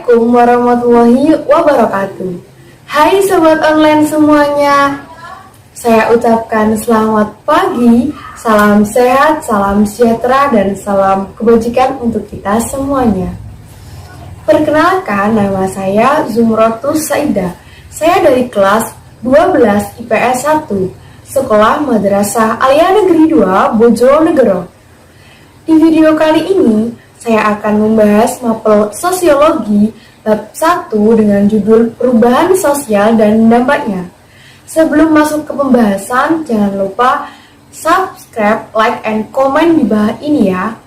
Assalamualaikum warahmatullahi wabarakatuh. Hai sobat online semuanya. Saya ucapkan selamat pagi, salam sehat, salam sejahtera, dan salam kebajikan untuk kita semuanya. Perkenalkan, nama saya Zumratus Saidah. Saya dari kelas 12 IPS 1, Sekolah Madrasah Alia Negeri 2, Bojonegoro. Di video kali ini, saya akan membahas mapel sosiologi bab 1 dengan judul perubahan sosial dan dampaknya. Sebelum masuk ke pembahasan, jangan lupa subscribe, like, and comment di bawah ini ya.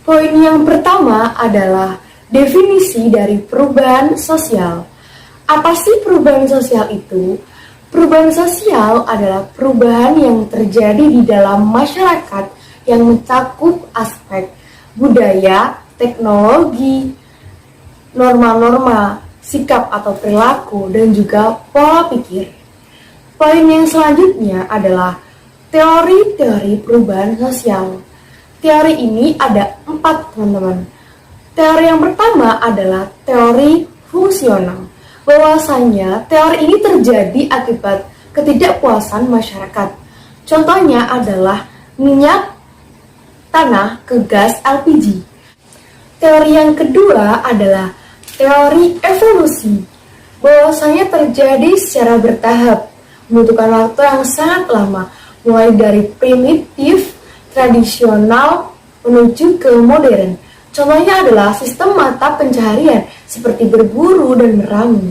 Poin yang pertama adalah definisi dari perubahan sosial. Apa sih perubahan sosial itu? Perubahan sosial adalah perubahan yang terjadi di dalam masyarakat yang mencakup aspek budaya, teknologi, norma-norma, sikap atau perilaku, dan juga pola pikir. Poin yang selanjutnya adalah teori-teori perubahan sosial. Teori ini ada 4, teman-teman. Teori yang pertama adalah teori fungsional. Bahwasanya teori ini terjadi akibat ketidakpuasan masyarakat. Contohnya adalah minyak tanah ke gas LPG. Teori yang kedua adalah teori evolusi. Bahwasanya terjadi secara bertahap, membutuhkan waktu yang sangat lama, mulai dari primitif, tradisional, menuju ke modern. Contohnya adalah sistem mata pencaharian seperti berburu dan meramu.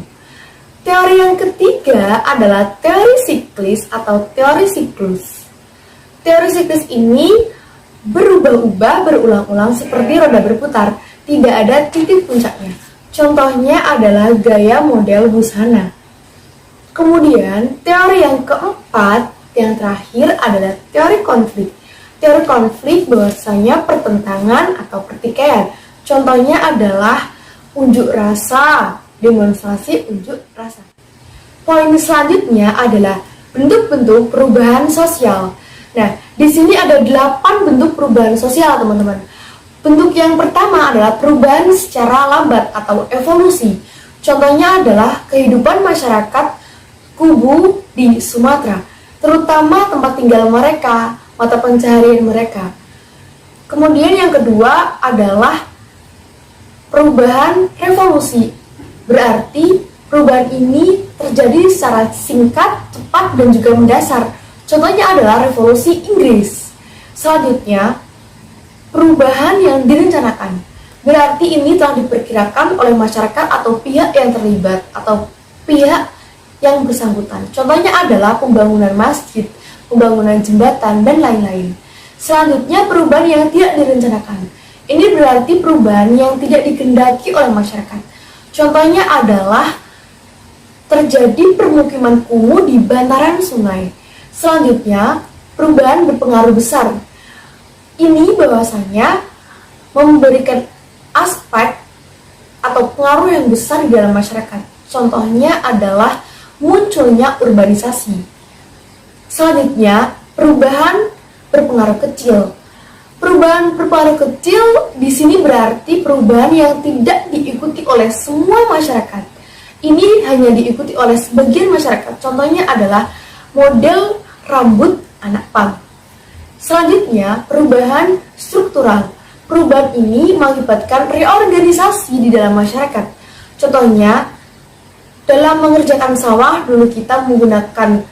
Teori yang ketiga adalah teori siklis atau teori siklus. Teori siklus ini berubah-ubah berulang-ulang seperti roda berputar, tidak ada titik puncaknya. Contohnya adalah gaya model busana. Kemudian teori yang keempat, yang terakhir adalah teori konflik. Teori konflik bahwasanya pertentangan atau pertikaian. Contohnya adalah unjuk rasa, demonstrasi unjuk rasa. Poin selanjutnya adalah bentuk-bentuk perubahan sosial. Nah, di sini ada 8 bentuk perubahan sosial, teman-teman. Bentuk yang pertama adalah perubahan secara lambat atau evolusi. Contohnya adalah kehidupan masyarakat Kubu di Sumatera, terutama tempat tinggal mereka, mata pencaharian mereka. Kemudian yang kedua adalah perubahan revolusi. Berarti perubahan ini terjadi secara singkat, cepat, dan juga mendasar. Contohnya adalah revolusi Inggris. Selanjutnya, perubahan yang direncanakan. Berarti ini telah diperkirakan oleh masyarakat atau pihak yang terlibat atau pihak yang bersangkutan. Contohnya adalah pembangunan masjid, pembangunan jembatan, dan lain-lain. Selanjutnya, perubahan yang tidak direncanakan. Ini berarti perubahan yang tidak dikehendaki oleh masyarakat. Contohnya adalah terjadi permukiman kumuh di bantaran sungai. Selanjutnya, perubahan berpengaruh besar. Ini bahwasanya memberikan aspek atau pengaruh yang besar di dalam masyarakat. Contohnya adalah munculnya urbanisasi. Selanjutnya, perubahan berpengaruh kecil. Perubahan berpengaruh kecil di sini berarti perubahan yang tidak diikuti oleh semua masyarakat. Ini hanya diikuti oleh sebagian masyarakat. Contohnya adalah model rambut anak pang. Selanjutnya, perubahan struktural. Perubahan ini mengakibatkan reorganisasi di dalam masyarakat. Contohnya, dalam mengerjakan sawah, dulu kita menggunakan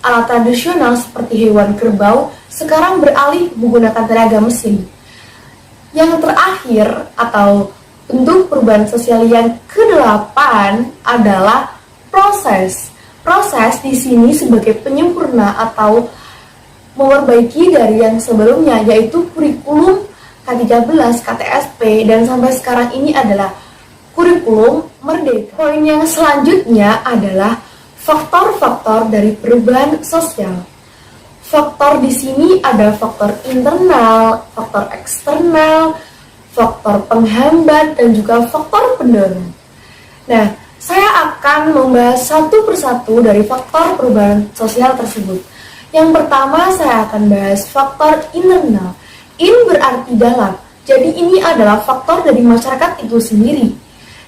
alat tradisional seperti hewan kerbau, sekarang beralih menggunakan tenaga mesin. Yang terakhir atau bentuk perubahan sosial yang ke-8 adalah proses. Proses di sini sebagai penyempurna atau memperbaiki dari yang sebelumnya, yaitu kurikulum K13, KTSP, dan sampai sekarang ini adalah kurikulum Merdeka. Poin yang selanjutnya adalah faktor-faktor dari perubahan sosial. Faktor di sini ada faktor internal, faktor eksternal, faktor penghambat, dan juga faktor pendorong. Nah, saya akan membahas satu persatu dari faktor perubahan sosial tersebut. Yang pertama, saya akan bahas faktor internal. In berarti dalam. Jadi ini adalah faktor dari masyarakat itu sendiri.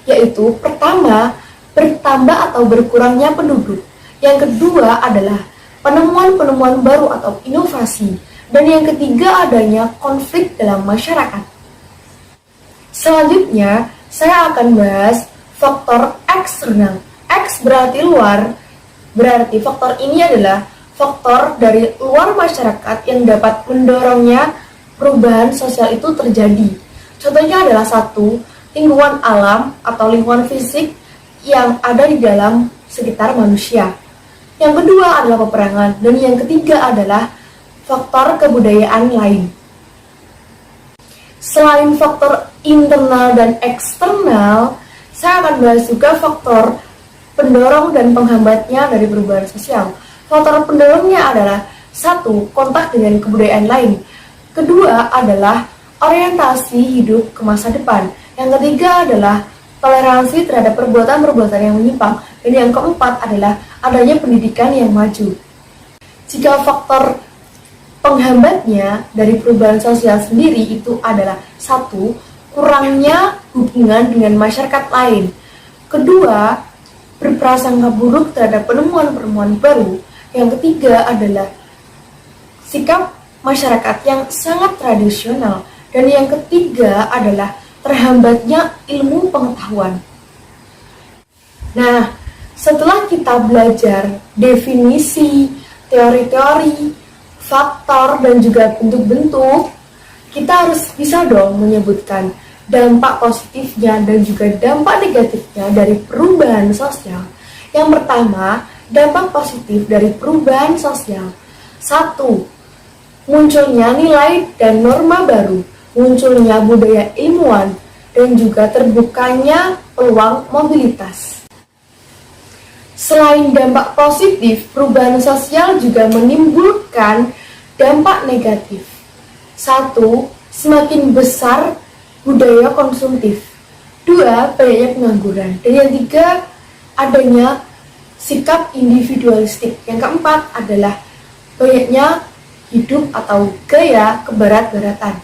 yaitu pertama, bertambah atau berkurangnya penduduk. Yang kedua adalah penemuan-penemuan baru atau inovasi. Dan yang ketiga adanya konflik dalam masyarakat. Selanjutnya, saya akan bahas faktor eksternal. X berarti luar, berarti faktor ini adalah faktor dari luar masyarakat yang dapat mendorongnya perubahan sosial itu terjadi. Contohnya adalah satu, lingkungan alam atau lingkungan fisik yang ada di dalam sekitar manusia. Yang kedua adalah peperangan, dan yang ketiga adalah faktor kebudayaan lain. Selain faktor internal dan eksternal, saya akan bahas juga faktor pendorong dan penghambatnya dari perubahan sosial. Faktor pendorongnya adalah satu, kontak dengan kebudayaan lain. Kedua adalah orientasi hidup ke masa depan. Yang ketiga adalah toleransi terhadap perbuatan-perbuatan yang menyimpang. Dan yang keempat adalah adanya pendidikan yang maju. Jika faktor penghambatnya dari perubahan sosial sendiri itu adalah satu, kurangnya hubungan dengan masyarakat lain. Kedua, berprasangka buruk terhadap penemuan-penemuan baru. Yang ketiga adalah sikap masyarakat yang sangat tradisional. Dan yang ketiga adalah terhambatnya ilmu pengetahuan. Nah, setelah kita belajar definisi, teori-teori, faktor, dan juga bentuk-bentuk, kita harus bisa dong menyebutkan dampak positifnya dan juga dampak negatifnya dari perubahan sosial. Yang pertama, dampak positif dari perubahan sosial. Satu, munculnya nilai dan norma baru, munculnya budaya ilmuwan, dan juga terbukanya peluang mobilitas. Selain dampak positif, perubahan sosial juga menimbulkan dampak negatif. Satu, semakin besar budaya konsumtif. Dua, banyaknya pengangguran. Dan yang tiga, adanya sikap individualistik. Yang keempat adalah banyaknya hidup atau gaya kebarat-baratan.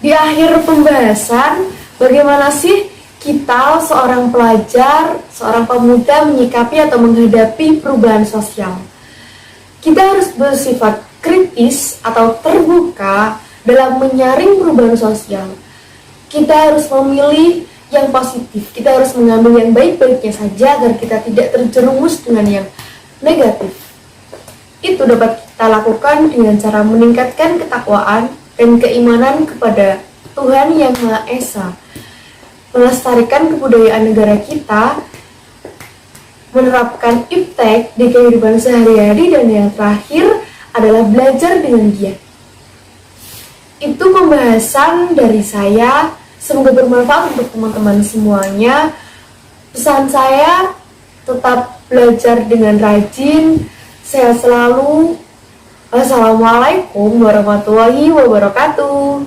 Di akhir pembahasan, bagaimana sih kita seorang pelajar, seorang pemuda menyikapi atau menghadapi perubahan sosial? Kita harus bersifat kritis atau terbuka dalam menyaring perubahan sosial. Kita harus memilih yang positif, kita harus mengambil yang baik-baiknya saja agar kita tidak terjerumus dengan yang negatif. Itu dapat kita lakukan dengan cara meningkatkan ketakwaan dan keimanan kepada Tuhan Yang Maha Esa, melestarikan kebudayaan negara kita, menerapkan iptek di kehidupan sehari-hari, dan yang terakhir adalah belajar dengan giat. Itu pembahasan dari saya, semoga bermanfaat untuk teman-teman semuanya. Pesan saya, tetap belajar dengan rajin, sehat selalu. Wassalamualaikum warahmatullahi wabarakatuh.